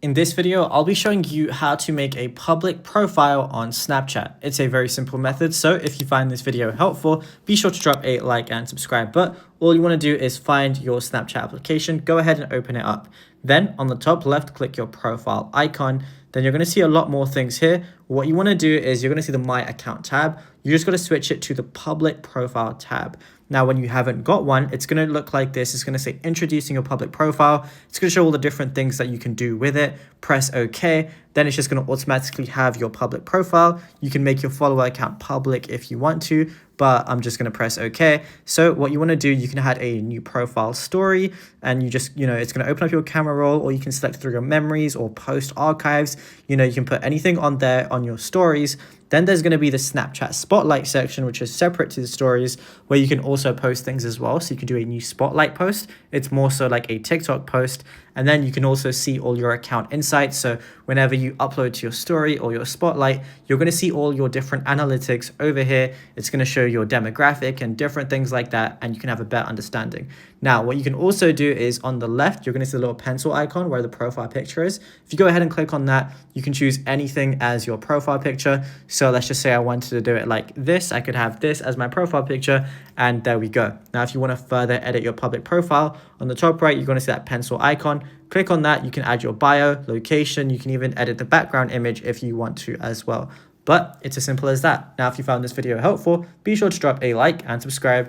In this video, I'll be showing you how to make a public profile on Snapchat. It's a very simple method, so if you find this video helpful, be sure to drop a like and subscribe. But all you want to do is find your Snapchat application, go ahead and open it up. Then on the top left, click your profile icon. Then you're going to see a lot more things here. What you want to do is you're going to see the My Account tab. You just got to switch it to the Public Profile tab. Now, when you haven't got one, it's going to look like this. It's going to say introducing your public profile. It's going to show all the different things that you can do with it. Press OK. Then it's just going to automatically have your public profile. You can make your follower account public if you want to, but I'm just going to press OK. So what you want to do, you can add a new profile story, and you just, it's going to open up your camera roll, or you can select through your memories or post archives. You can put anything on there on your stories. Then there's going to be the Snapchat Spotlight section, which is separate to the stories, where you can also post things as well. So you can do a new Spotlight post. It's more so like a TikTok post. And then you can also see all your account insights. So whenever you upload to your story or your Spotlight, you're going to see all your different analytics over here. It's going to show your demographic and different things like that, and you can have a better understanding. Now, what you can also do is on the left, you're going to see the little pencil icon where the profile picture is. If you go ahead and click on that, you can choose anything as your profile picture. So let's just say I wanted to do it like this. I could have this as my profile picture, and there we go. Now, if you want to further edit your public profile, on the top right, you're going to see that pencil icon. Click on that. You can add your bio, location. You can even edit the background image if you want to as well. But it's as simple as that. Now, if you found this video helpful, be sure to drop a like and subscribe.